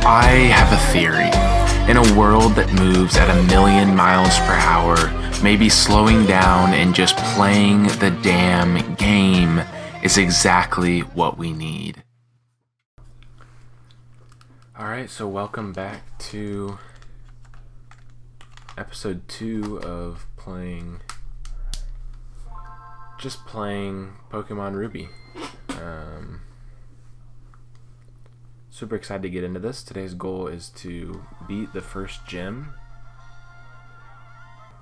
I have a theory. In a world that moves at 1,000,000 miles per hour, maybe slowing down and just playing the damn game is exactly what we need. Alright, so welcome back to episode 2 of just playing Pokemon Ruby. Super excited to get into this. Today's goal is to beat the first gym.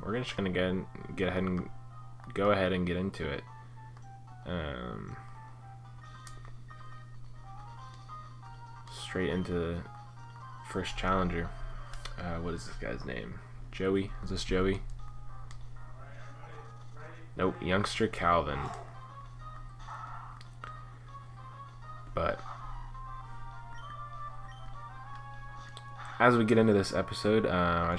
We're just gonna go ahead and get into it. Straight into the first challenger. What is this guy's name? Joey? Is this Joey? Nope, youngster Calvin. But as we get into this episode, I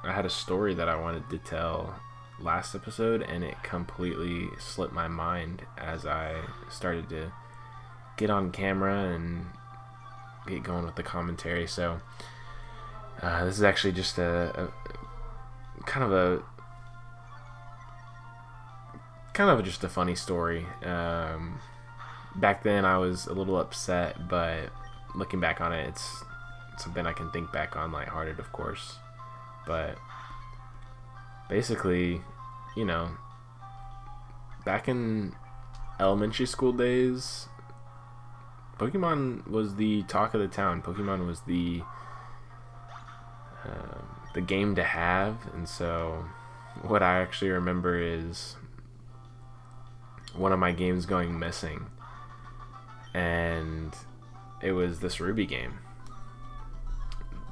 had a story that I wanted to tell last episode, and it completely slipped my mind as I started to get on camera and get going with the commentary. So this is actually just a kind of just a funny story. Back then I was a little upset, but looking back on it, it's something I can think back on lighthearted, of course. But basically, back in elementary school days, Pokemon was the talk of the town. Pokemon was the game to have. And so what I actually remember is one of my games going missing, and it was this Ruby game.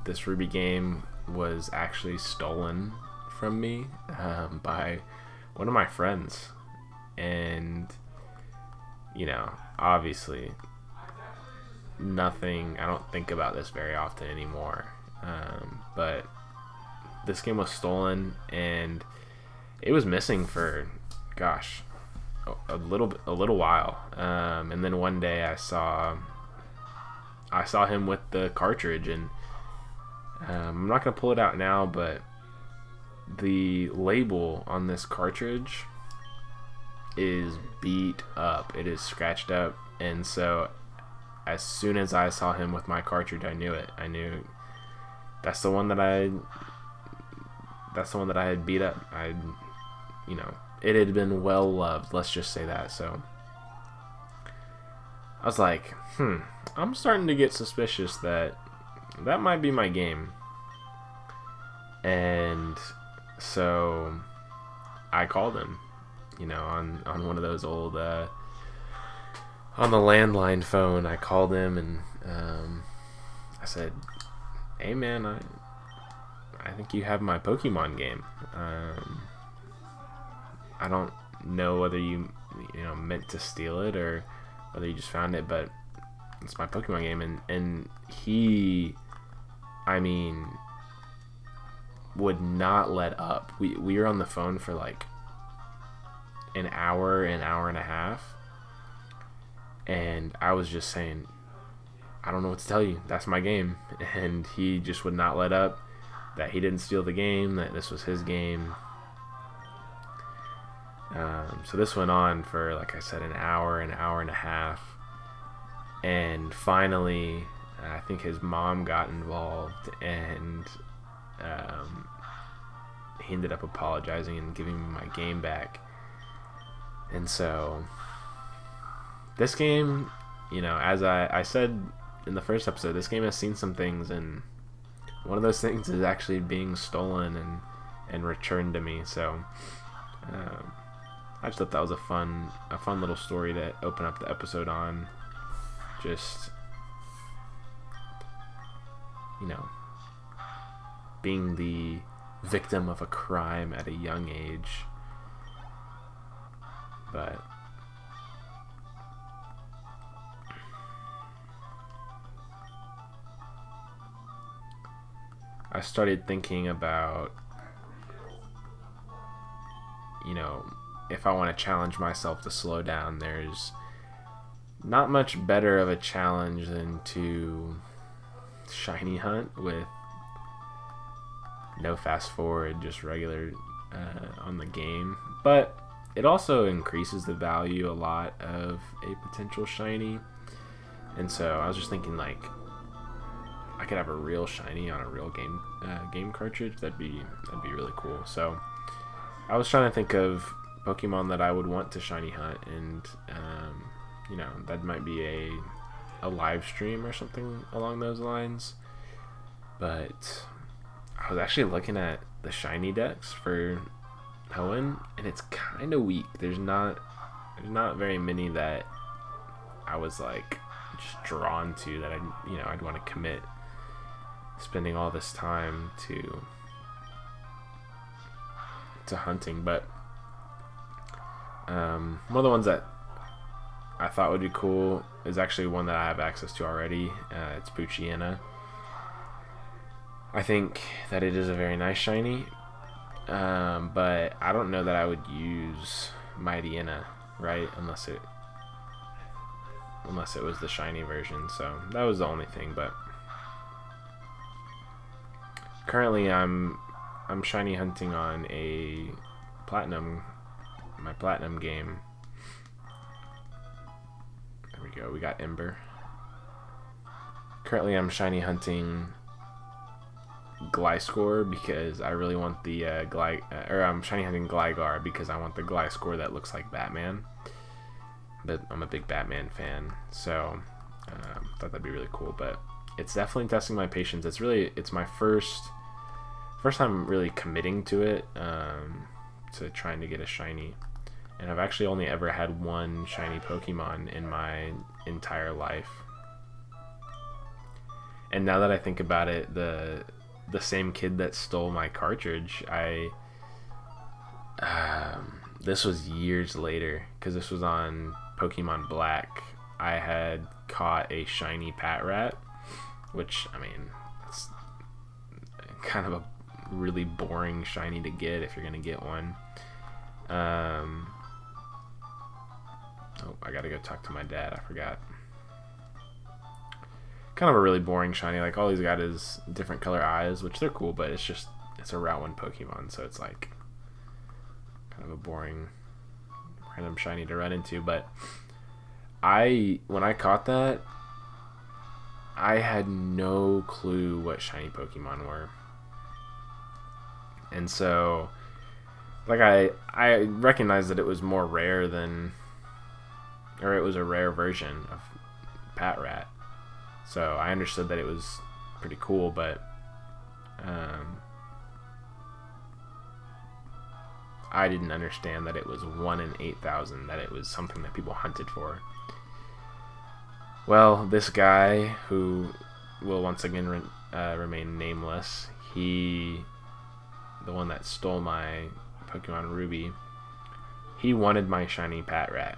This Ruby game was actually stolen from me by one of my friends. And, obviously, I don't think about this very often anymore. But this game was stolen, and it was missing for, a little while. And then one day I saw him with the cartridge, and I'm not going to pull it out now, but the label on this cartridge is beat up. It is scratched up. And so as soon as I saw him with my cartridge, I knew it. I knew that's the one that I had beat up. It had been well loved, let's just say that. So I was like, I'm starting to get suspicious that might be my game. And so I called him, on one of those old on the landline phone. I called him, and I said, "Hey man, I think you have my Pokemon game. I don't know whether you meant to steal it or whether you just found it, but it's my Pokemon game." And he, would not let up. We were on the phone for like an hour and a half, and I was just saying, I don't know what to tell you, that's my game. And he just would not let up, that he didn't steal the game, that this was his game. So this went on for, like I said, an hour and a half. And finally, I think his mom got involved, and he ended up apologizing and giving me my game back. And so this game, as I said in the first episode, this game has seen some things, and one of those things is actually being stolen and returned to me. So I just thought that was a fun little story to open up the episode on. Just, being the victim of a crime at a young age. But I started thinking about, if I want to challenge myself to slow down, there's not much better of a challenge than to shiny hunt with no fast forward, just regular on the game. But it also increases the value a lot of a potential shiny. And so I was just thinking, like, I could have a real shiny on a real game cartridge. That'd be really cool. So I was trying to think of Pokemon that I would want to shiny hunt, and you know, that might be a live stream or something along those lines. But I was actually looking at the shiny decks for Hoenn, and it's kind of weak. There's not very many that I was like just drawn to that I'd want to commit spending all this time to hunting. But one of the ones that I thought would be cool is actually one that I have access to already. It's Poochyena. I think that it is a very nice shiny, but I don't know that I would use Mightyena, right? Unless it was the shiny version. So that was the only thing. But currently I'm shiny hunting on my platinum game. There we go. We got Ember. Currently I'm shiny hunting Gliscor because I really want the I'm shiny hunting Gligar because I want the Gliscor that looks like Batman. But I'm a big Batman fan, so thought that'd be really cool. But it's definitely testing my patience. It's my first time really committing to it, to trying to get a shiny. And I've actually only ever had one shiny Pokemon in my entire life. And now that I think about it, the same kid that stole my cartridge, this was years later, because this was on Pokemon Black. I had caught a shiny Patrat, which, I mean, it's kind of a really boring shiny to get if you're gonna get one. Oh, I gotta go talk to my dad. I forgot. Kind of a really boring shiny. Like, all he's got is different color eyes, which they're cool, but it's a Route 1 Pokemon, so it's like kind of a boring random shiny to run into. But when I caught that, I had no clue what shiny Pokemon were. And so, like, I recognized that it was more rare or it was a rare version of Patrat. So I understood that it was pretty cool, but I didn't understand that it was 1 in 8,000, that it was something that people hunted for. Well, this guy, who will once again remain nameless, the one that stole my Pokemon Ruby, he wanted my shiny Patrat.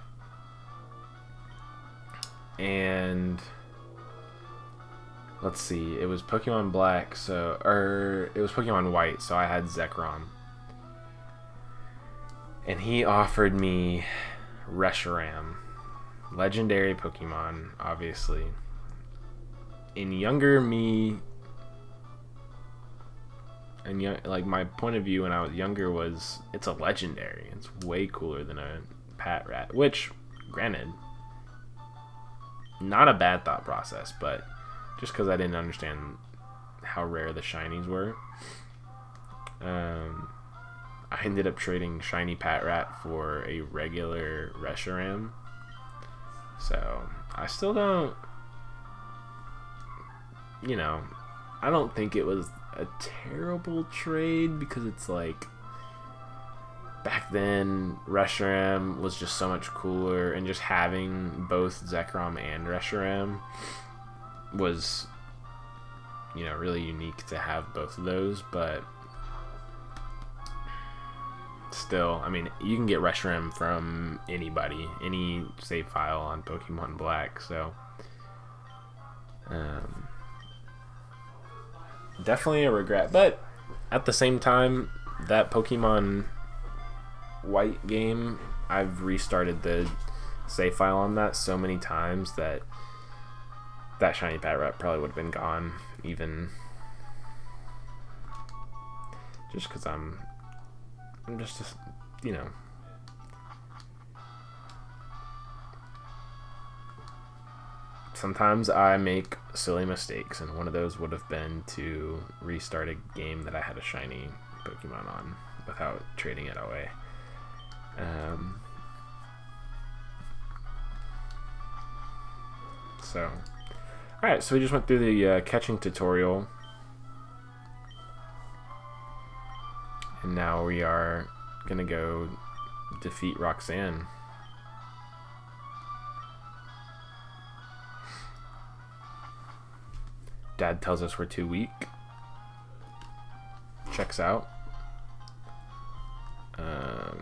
And let's see, it was Pokemon Black, it was Pokemon White, so I had Zekrom. And he offered me Reshiram. Legendary Pokemon, obviously. In younger me, and like, my point of view when I was younger was, it's a legendary. It's way cooler than a Patrat, which, granted, not a bad thought process, but just because I didn't understand how rare the shinies were, I ended up trading shiny Patrat for a regular Reshiram. So I still don't, I don't think it was a terrible trade, because it's like, back then Reshiram was just so much cooler, and just having both Zekrom and Reshiram was, really unique to have both of those. But still, I mean, you can get Reshiram from anybody, any save file on Pokemon Black, so definitely a regret. But at the same time, that Pokemon White game, I've restarted the save file on that so many times that that shiny Batrap probably would have been gone, even just because I'm just, you know, sometimes I make silly mistakes, and one of those would have been to restart a game that I had a shiny Pokemon on without trading it away. So, alright, so we just went through the catching tutorial. And now we are going to go defeat Roxanne. Dad tells us we're too weak. Checks out. I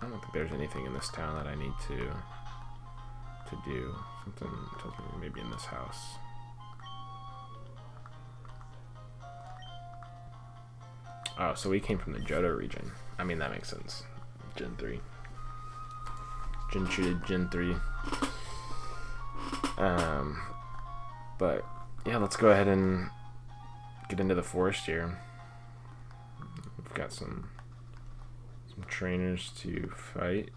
don't think there's anything in this town that I need to do. Something tells me maybe in this house. Oh, so we came from the Johto region. I mean, that makes sense. Gen 3. Gen 2 to Gen 3. But, yeah, let's go ahead and get into the forest here. We've got some trainers to fight.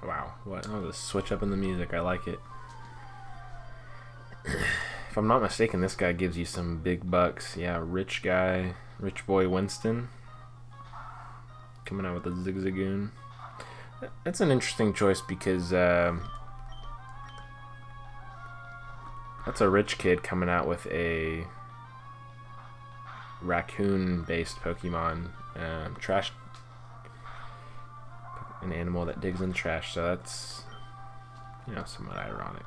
Wow, what? Oh, the switch up in the music. I like it. If I'm not mistaken, this guy gives you some big bucks. Yeah, rich guy, rich boy Winston. Coming out with a Zigzagoon. That's an interesting choice because that's a rich kid coming out with a raccoon-based Pokemon. Trash. An animal that digs in trash, so that's, you know, somewhat ironic.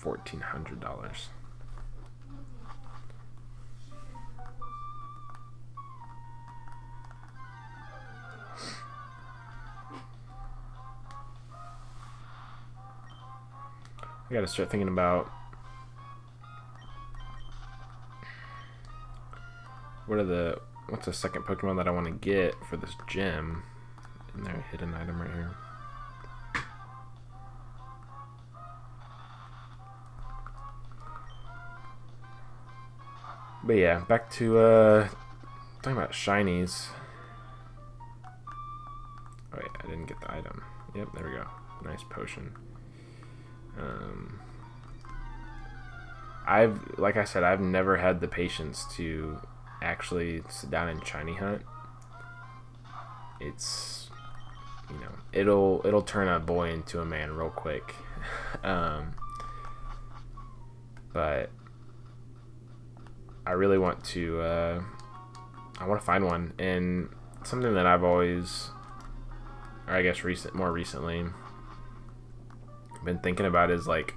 $1,400. I gotta start thinking about what's the second Pokemon that I want to get for this gym. Isn't there a hidden item right here? But yeah, back to talking about shinies. Oh wait, I didn't get the item. Yep, there we go. Nice potion. Like I said, I've never had the patience to actually sit down and shiny hunt. It's, you know, it'll turn a boy into a man real quick. But I really want to I want to find one, and something that I've always, or I guess more recently been thinking about is, like,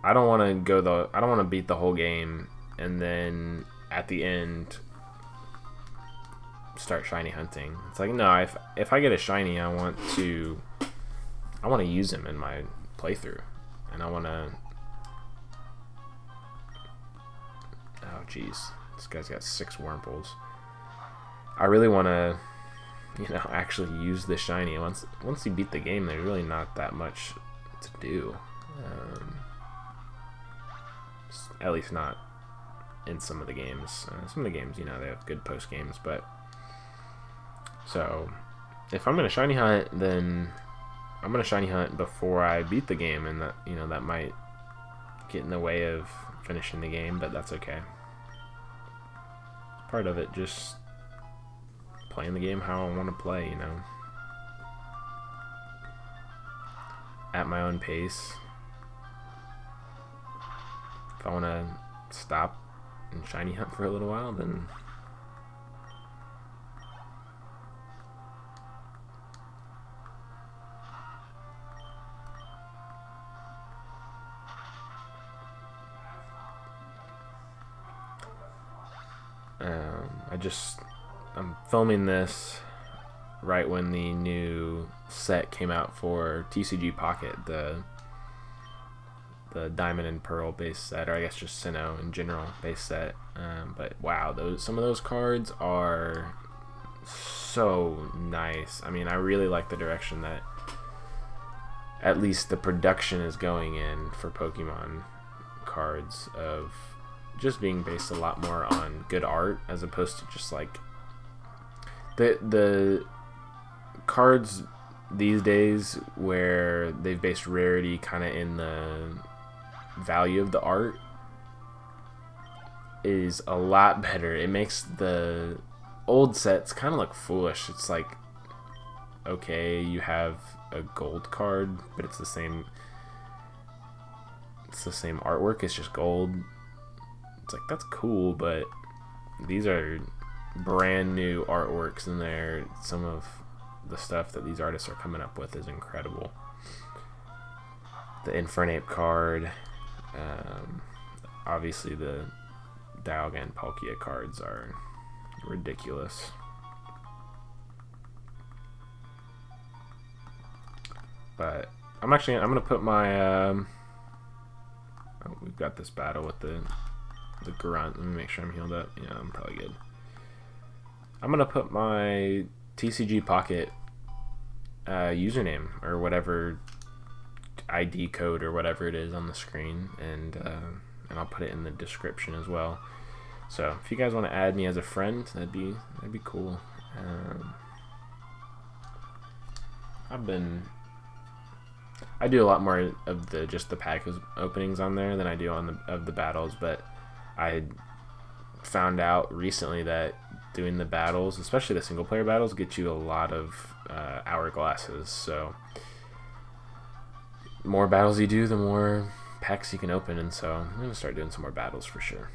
I don't want to beat the whole game and then at the end start shiny hunting. It's like, no, if I get a shiny, I want to use him in my playthrough, and I want to. Oh jeez, this guy's got 6 Wurmples. I really want to, you know, actually use the shiny. Once you beat the game, there's really not that much to do. At least not in some of the games. Some of the games, you know, they have good post games, but so if I'm gonna shiny hunt, then I'm gonna shiny hunt before I beat the game, and that, you know, that might get in the way of finishing the game, but that's okay. Part of it, just playing the game how I want to play, you know, at my own pace. If I want to stop and shiny hunt for a little while, then I'm filming this right when the new set came out for TCG Pocket, the Diamond and Pearl base set, or I guess just Sinnoh in general base set. But wow, some of those cards are so nice. I mean, I really like the direction that at least the production is going in for Pokemon cards, of just being based a lot more on good art as opposed to just like the cards these days where they've based rarity kind of in the value of the art is a lot better. It makes the old sets kind of look foolish. It's like, okay, you have a gold card, but it's the same artwork, it's just gold. It's like, that's cool, but these are brand new artworks, and some of the stuff that these artists are coming up with is incredible. The Infernape card, obviously the Dialga and Palkia cards are ridiculous. But I'm gonna put my we've got this battle with the grunt. Let me make sure I'm healed up. Yeah, I'm probably good. I'm gonna put my TCG Pocket username or whatever ID code or whatever it is on the screen, and I'll put it in the description as well. So if you guys want to add me as a friend, that'd be cool. I do a lot more of just the pack openings on there than I do of the battles, but I found out recently that doing the battles, especially the single player battles, get you a lot of hourglasses. So the more battles you do, the more packs you can open, and so I'm gonna start doing some more battles for sure.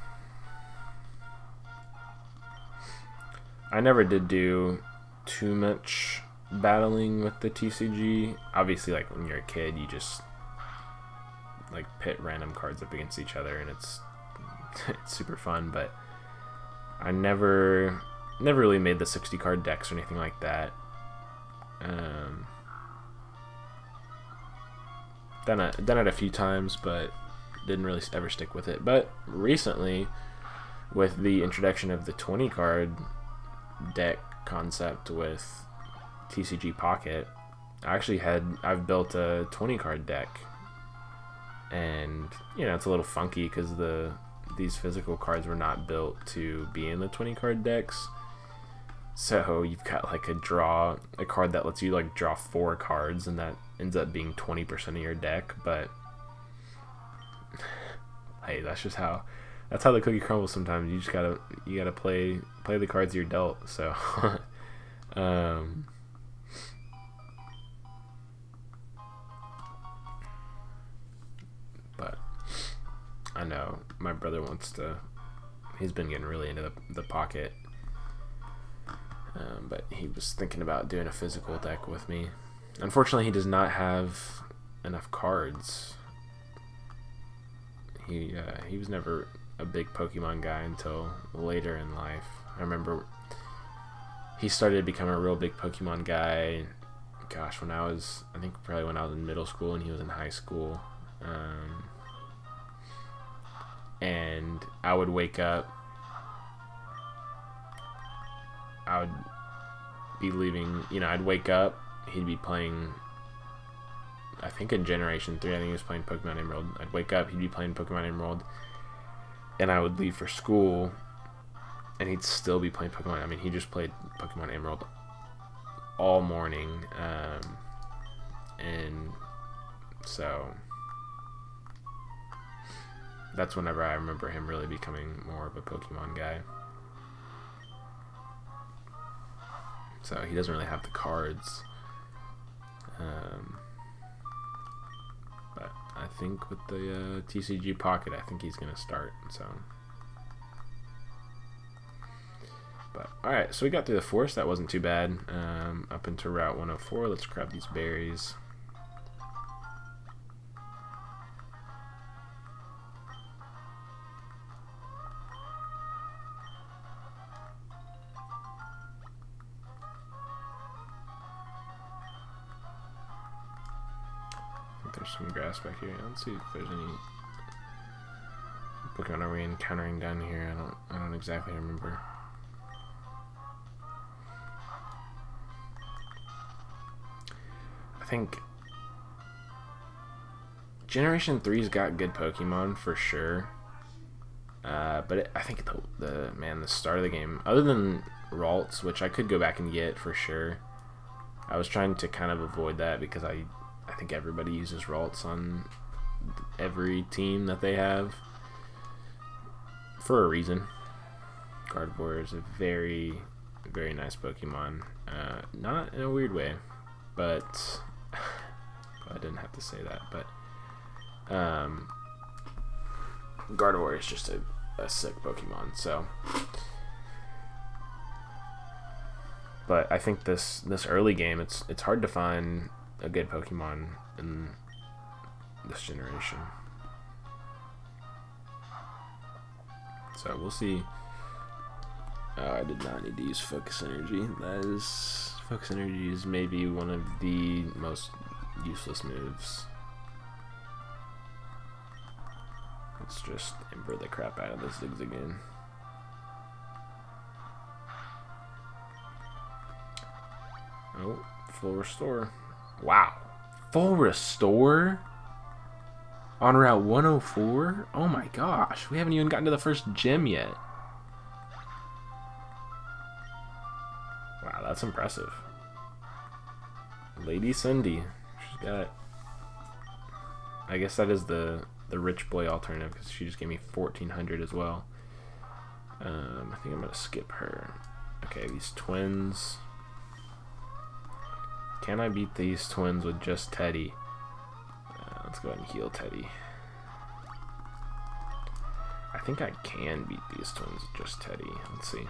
I never did do too much battling with the TCG. Obviously, like when you're a kid, you just like pit random cards up against each other, and it's super fun. But I never really made the 60 card decks or anything like that. Done it a few times, but didn't really ever stick with it. But recently, with the introduction of the 20 card deck concept with TCG Pocket, I've built a 20 card deck, and it's a little funky because these physical cards were not built to be in the 20 card decks. So you've got like a card that lets you like draw 4 cards, and that ends up being 20% of your deck. But hey, that's how the cookie crumbles sometimes. You just gotta play the cards you're dealt. So but I know my brother he's been getting really into the Pocket, but he was thinking about doing a physical deck with me. Unfortunately, he does not have enough cards. He was never a big Pokemon guy until later in life. I remember he started becoming a real big Pokemon guy, gosh, when I was in middle school and he was in high school. And I would wake up, I would be leaving, I'd wake up, he'd be playing, I think in Generation 3, I think he was playing Pokemon Emerald. I'd wake up, he'd be playing Pokemon Emerald, and I would leave for school, and he'd still be playing Pokemon. I mean, he just played Pokemon Emerald all morning, and so that's whenever I remember him really becoming more of a Pokemon guy. So he doesn't really have the cards, but I think with the TCG Pocket, I think he's gonna start. So, but all right, so we got through the forest. That wasn't too bad. Up into Route 104. Let's grab these berries. some grass back here. Let's see if there's any Pokemon are we encountering down here. I don't exactly remember. I think Generation 3's got good Pokemon for sure. But I think the start of the game, other than Ralts, which I could go back and get for sure. I was trying to kind of avoid that because I think everybody uses Ralts on every team that they have for a reason. Gardevoir is a very, very nice Pokemon. Not in a weird way, but I didn't have to say that. But Gardevoir is just a sick Pokemon. So, but I think this early game, it's hard to find a good Pokemon in this generation. So we'll see. I did not need to use Focus Energy. Focus Energy is maybe one of the most useless moves. Let's just Ember the crap out of this Zigzagoon. Oh, full restore. Wow. Full restore? On Route 104? Oh my gosh. We haven't even gotten to the first gym yet. Wow, that's impressive. Lady Cindy. She's got... I guess that is the rich boy alternative because she just gave me 1,400 as well. I think I'm going to skip her. Okay, these twins... Can I beat these twins with just Teddy? Let's go ahead and heal Teddy. I think I can beat these twins with just Teddy. Let's see.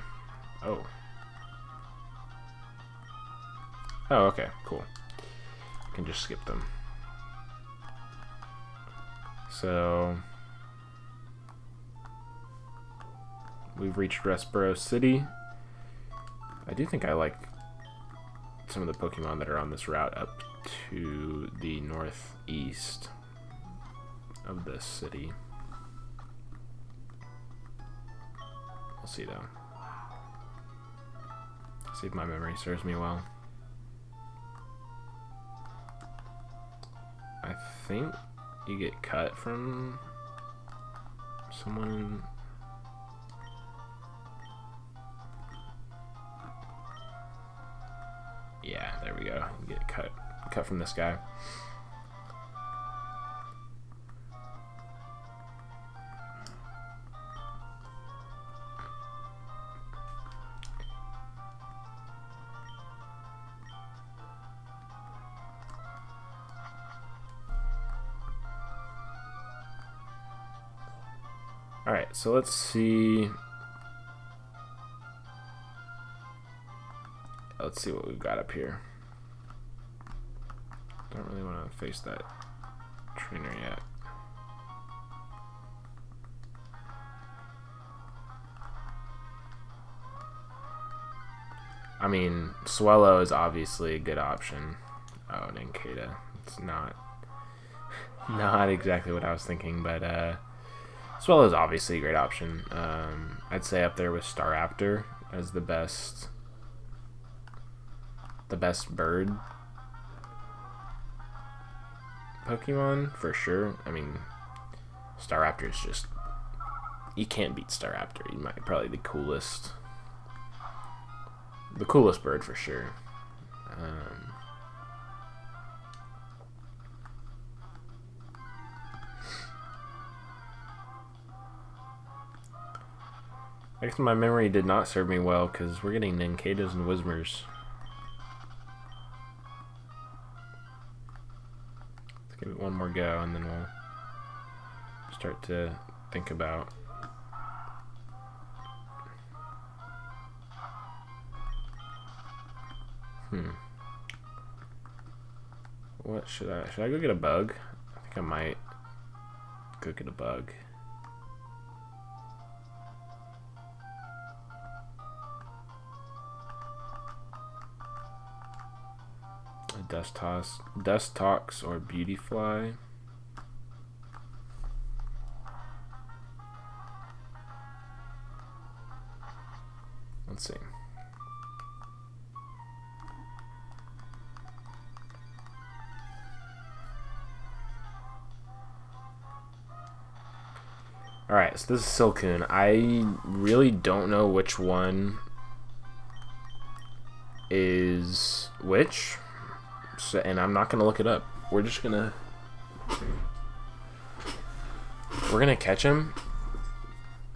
Oh. Oh, okay, cool. I can just skip them. So we've reached Restboro City. I do think I like some of the Pokemon that are on this route up to the northeast of this city. We'll see though. See if my memory serves me well. I think you get cut from someone. Yeah, there we go. You get cut from this guy. All right, so let's see. Let's see what we've got up here. Don't really want to face that trainer yet. I mean, Swellow is obviously a good option. Oh, Ninkata. It's not exactly what I was thinking, but Swellow is obviously a great option. I'd say up there with Staraptor as the best bird Pokemon for sure. I mean, Staraptor is just, you can't beat Staraptor. You might probably the coolest bird for sure. I guess my memory did not serve me well because we're getting Ninkatas and Whismers. Let's give it one more go and then we'll start to think about what should I go get a bug? I think I might go get a bug. Dust Tox or Beautyfly. Let's see. Alright, so this is Silcoon. I really don't know which one is which, so, and I'm not going to look it up. We're just going to... We're going to catch him.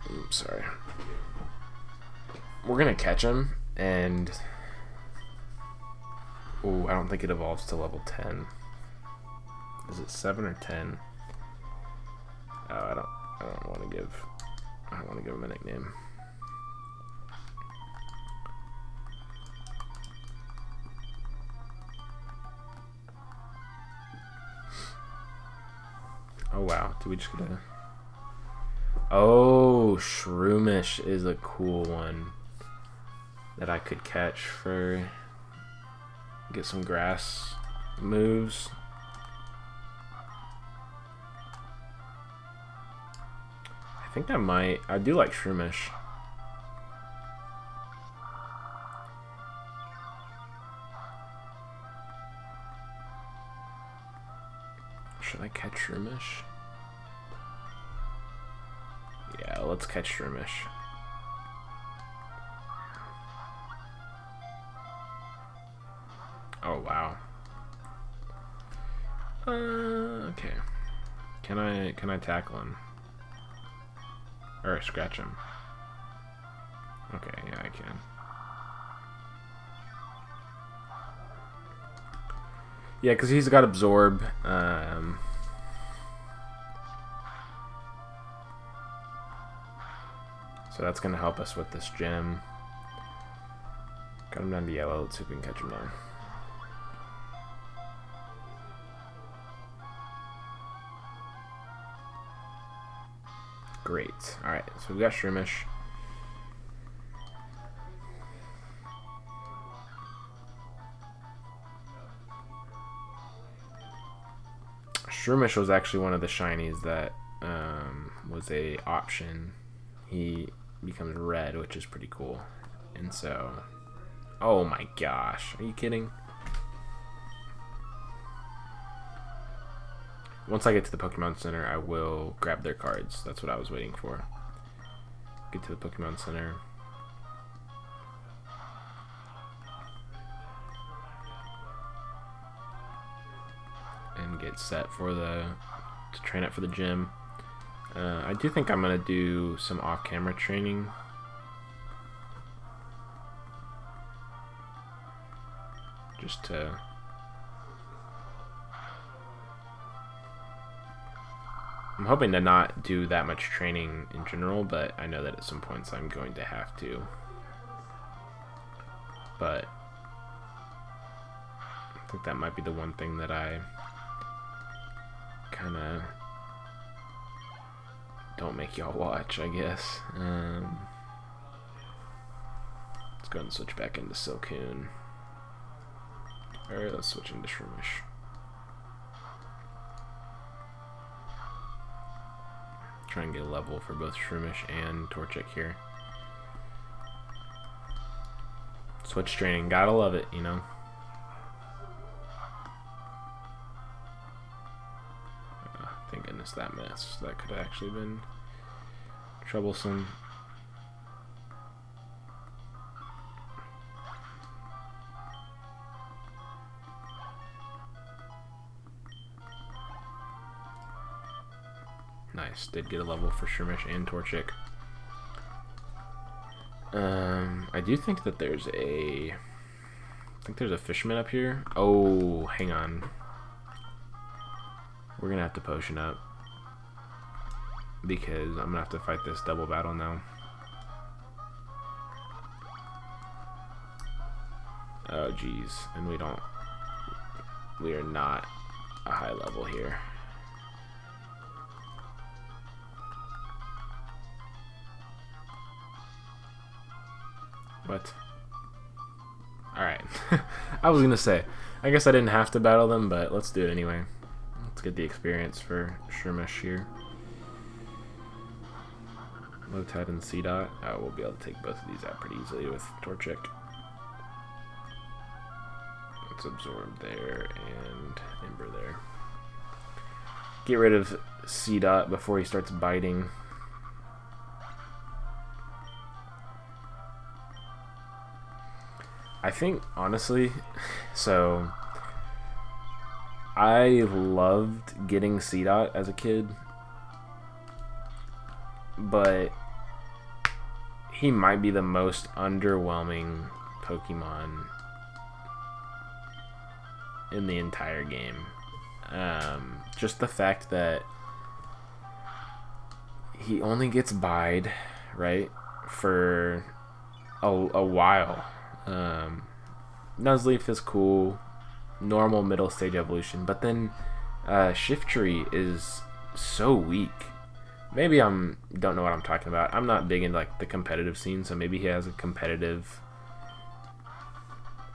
Oops, sorry. We're going to catch him, and... Ooh, I don't think it evolves to level 10. Is it 7 or 10? Oh, I don't want to give him a nickname. Oh wow, did we just get a... Oh, Shroomish is a cool one that I could catch for... Get some grass moves. I think I do like Shroomish. Should I catch Shroomish? Yeah, let's catch Shroomish. Oh wow. Okay. Can I tackle him? Or scratch him? Okay, yeah, I can. Yeah, because he's got Absorb. So that's going to help us with this gym. Got him down to yellow. Let's see if we can catch him down. Great. Alright, so we've got Shroomish. Shroomish was actually one of the shinies that was a option. He becomes red, which is pretty cool. And so... Oh my gosh. Are you kidding? Once I get to the Pokemon Center, I will grab their cards. That's what I was waiting for. Get to the Pokemon Center. And get set for to train up for the gym. I do think I'm going to do some off-camera training. Just to... I'm hoping to not do that much training in general, but I know that at some points I'm going to have to. But I think that might be the one thing that I kind of don't make y'all watch, I guess. Let's go ahead and switch back into Silcoon. Alright, let's switch into Shroomish. Try and get a level for both Shroomish and Torchic here. Switch training, gotta love it, you know. Thank goodness that mess. That could have actually been troublesome. Nice, did get a level for Shroomish and Torchic. I do think that there's a... I think there's a Fishman up here. Oh, hang on. We're gonna have to potion up. Because I'm gonna have to fight this double battle now. Oh, geez. And we are not a high level here. What? Alright. I was gonna say, I guess I didn't have to battle them, but let's do it anyway. Let's get the experience for Shroomish here. Lotad and C-Dot. Oh, we'll be able to take both of these out pretty easily with Torchic. Let's absorb there and Ember there. Get rid of C-Dot before he starts biting. I think, honestly, so I loved getting C-Dot as a kid, but he might be the most underwhelming Pokemon in the entire game. Just the fact that he only gets bide, right, for a while. Nuzleaf is cool, normal middle stage evolution, but then Shiftry is so weak. Maybe don't know what I'm talking about. I'm not big into like the competitive scene, so maybe he has a competitive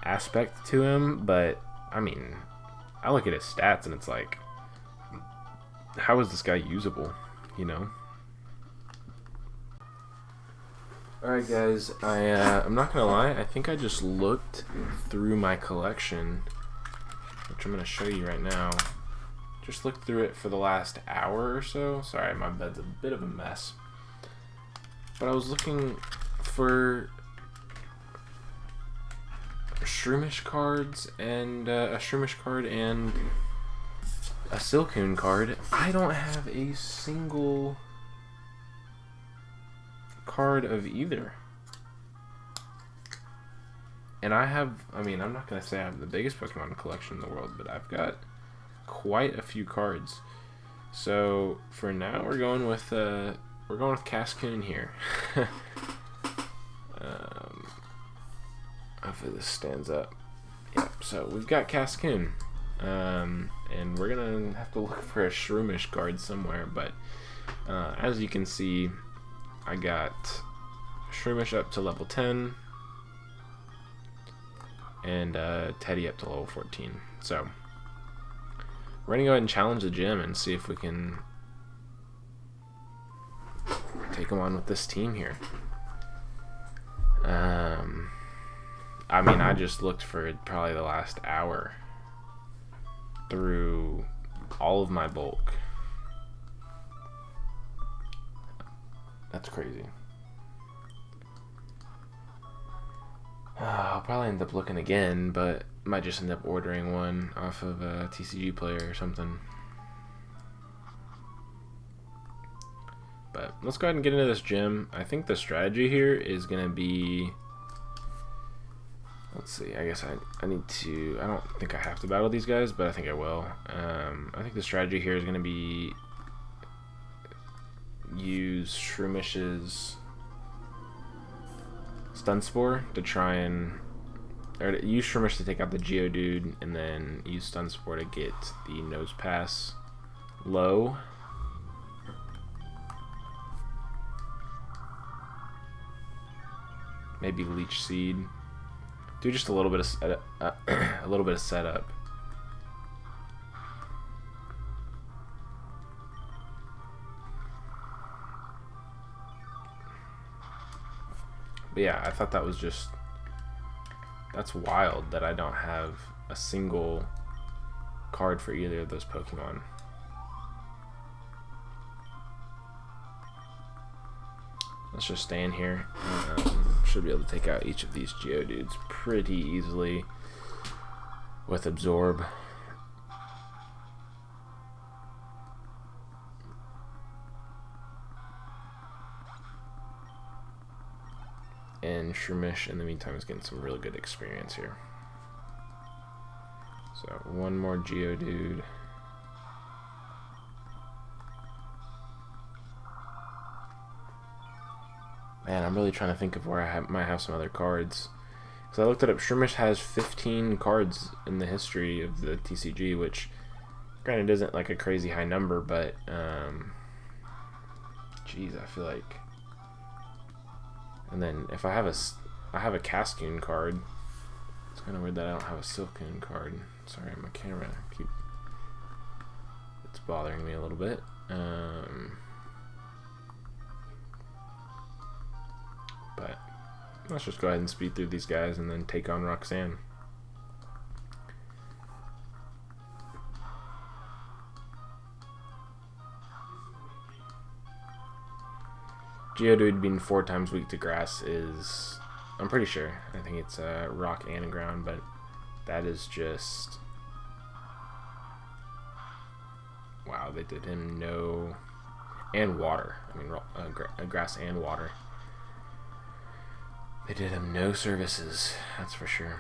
aspect to him, but I mean, I look at his stats and it's like, how is this guy usable, you know? Alright guys, I'm not gonna lie, I think I just looked through my collection, which I'm gonna show you right now. Just looked through it for the last hour or so. Sorry, my bed's a bit of a mess. But I was looking for Shroomish cards and a Shroomish card and a Silcoon card. I don't have a single card of either. And I mean, I'm not going to say I have the biggest Pokemon collection in the world, but I've got quite a few cards. So for now, we're going with Cascoon here. Hopefully this stands up. Yep. So we've got Cascoon, and we're gonna have to look for a Shroomish card somewhere. But as you can see, I got Shroomish up to level 10, and Teddy up to level 14. So we're gonna go ahead and challenge the gym and see if we can take them on with this team here. I mean, I just looked for probably the last hour through all of my bulk. That's crazy. I'll probably end up looking again, but might just end up ordering one off of a TCG Player or something. But let's go ahead and get into this gym. I think the strategy here is going to be... Let's see, I guess I need to... I don't think I have to battle these guys, but I think I will. I think the strategy here is going to be... use Shroomish's Stun Spore to try and... or to use Shroomish to take out the Geodude, and then use Stun Spore to get the Nose Pass low. Maybe Leech Seed. Do just a little bit of a little bit of setup. But yeah, I thought that was just... that's wild that I don't have a single card for either of those Pokemon. Let's just stay in here. Should be able to take out each of these Geodudes pretty easily with Absorb. And Shroomish in the meantime is getting some really good experience here. So one more Geodude. Man, I'm really trying to think of where I might have some other cards. Because I looked it up, Shroomish has 15 cards in the history of the TCG, which granted isn't like a crazy high number, but geez, I feel like... And then if I have a Cascoon card. It's kind of weird that I don't have a Silcoon card. Sorry, my camera it's bothering me a little bit. Let's just go ahead and speed through these guys and then take on Roxanne. Geodude being 4 times weak to grass is, I'm pretty sure, I think it's rock and ground, but that is just, wow, they did him no, and water, I mean grass and water. They did him no services, that's for sure.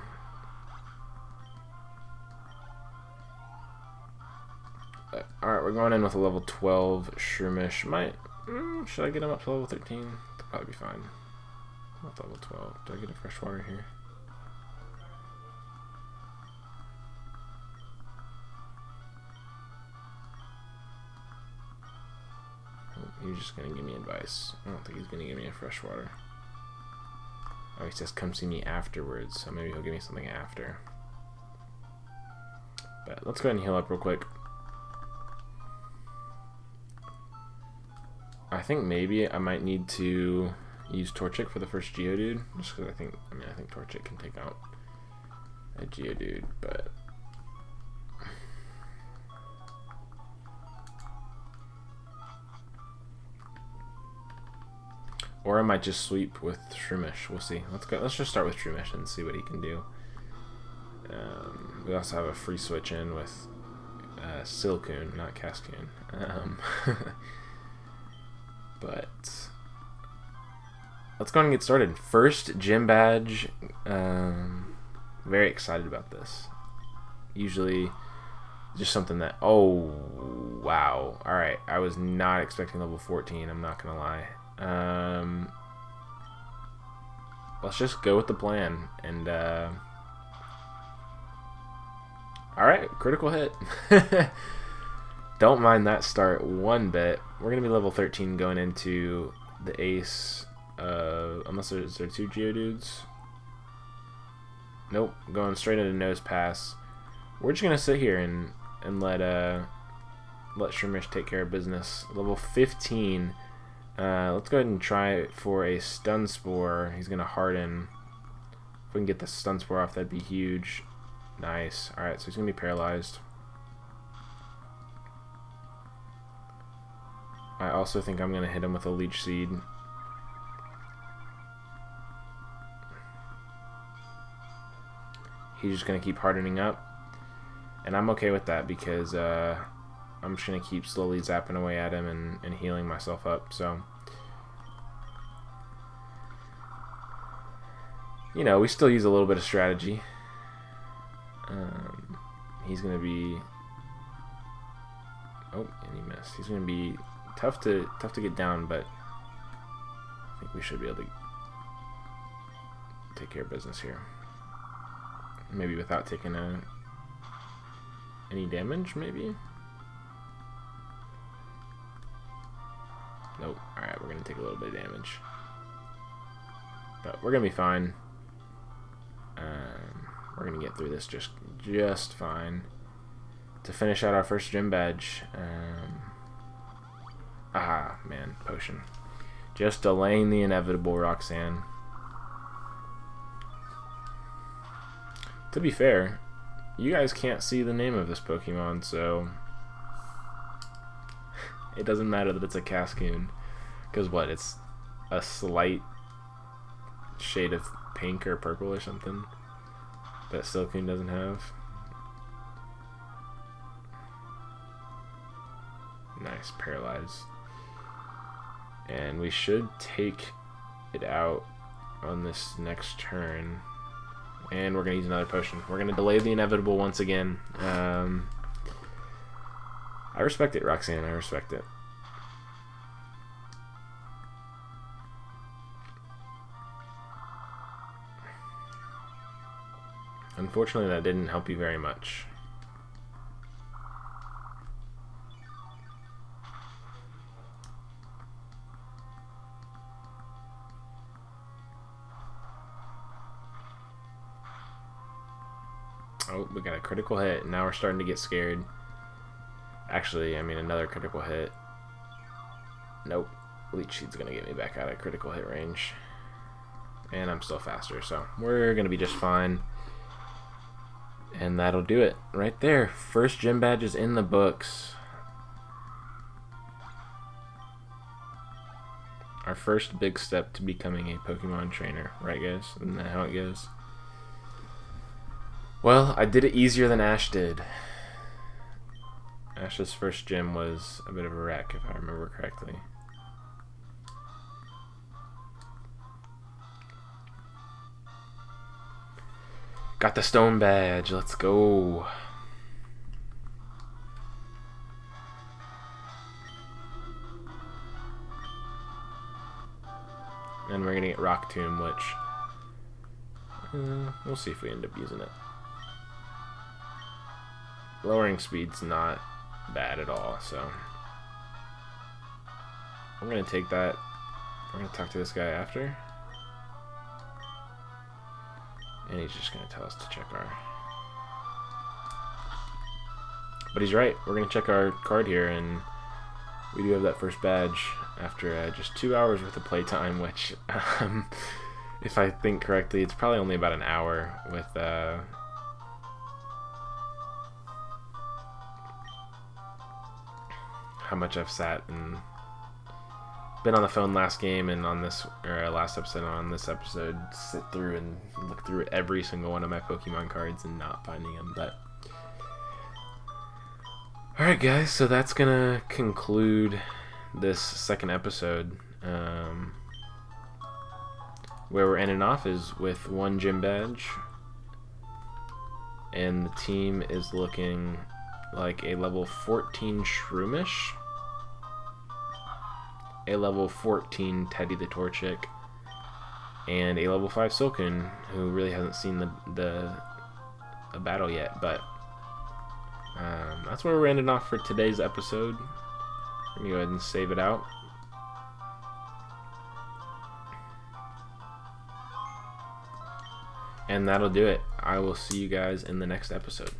Alright, we're going in with a level 12 Shroomish. Should I get him up to level 13? That'll probably be fine. I'm at level 12. Do I get a fresh water here? Oh, he's just going to give me advice. I don't think he's going to give me a fresh water. Oh, he says come see me afterwards, so maybe he'll give me something after. But let's go ahead and heal up real quick. I think maybe I might need to use Torchic for the first Geodude, just because I think Torchic can take out a Geodude, but or I might just sweep with Shroomish. We'll see. Let's just start with Shroomish and see what he can do. We also have a free switch in with Silcoon, not Cascoon. But let's go and get started. First gym badge. Very excited about this. Usually just something that, oh wow, alright, I was not expecting level 14, I'm not gonna lie. Let's just go with the plan and alright, critical hit. Don't mind that start one bit. We're going to be level 13 going into the ace. Unless there 2 Geodudes. Nope, going straight into Nose Pass. We're just going to sit here and let Shroomish take care of business. Level 15. Let's go ahead and try for a Stun Spore. He's going to harden. If we can get the Stun Spore off, that'd be huge. Nice. Alright, so he's going to be paralyzed. I also think I'm going to hit him with a Leech Seed. He's just going to keep hardening up. And I'm okay with that because I'm just going to keep slowly zapping away at him and healing myself up. So, you know, we still use a little bit of strategy. He's going to be... Oh, and he missed. He's going to be... Tough to get down, but I think we should be able to take care of business here. Maybe without taking any damage, maybe? Nope. Alright, we're going to take a little bit of damage. But we're going to be fine. We're going to get through this just fine. To finish out our first gym badge. Ah, man, potion. Just delaying the inevitable, Roxanne. To be fair, you guys can't see the name of this Pokemon, so it doesn't matter that it's a Cascoon. Because what, it's a slight shade of pink or purple or something that Silcoon doesn't have. Nice, paralyze. And we should take it out on this next turn. And we're going to use another potion. We're going to delay the inevitable once again. I respect it, Roxanne. I respect it. Unfortunately, that didn't help you very much. Oh, we got a critical hit. Now we're starting to get scared. Actually, I mean, another critical hit. Nope. Leech Seed's going to get me back out of critical hit range. and I'm still faster, so we're gonna be just fine. And that'll do it right there. First gym badge is in the books. Our first big step to becoming a Pokemon trainer, right guys? Isn't that how it goes? Well, I did it easier than Ash did. Ash's first gym was a bit of a wreck, if I remember correctly. Got the stone badge, let's go. And we're gonna get Rock Tomb, which we'll see if we end up using it. Lowering speed's not bad at all, so I'm gonna take that. We're gonna talk to this guy after, and he's just gonna tell us to check our. But he's right. We're gonna check our card here, and we do have that first badge after just 2 hours worth of playtime, which, if I think correctly, it's probably only about an hour with how much I've sat and been on the phone last game and on this, or last episode and on this episode, sit through and look through every single one of my Pokemon cards and not finding them. But alright guys, so that's gonna conclude this second episode. Where we're ending off is with one gym badge, and the team is looking like a level 14 Shroomish, a level 14 Teddy the Torchic, and a level 5 Silken, who really hasn't seen the battle yet. But that's where we're ending off for today's episode. Let me go ahead and save it out. And that'll do it. I will see you guys in the next episode.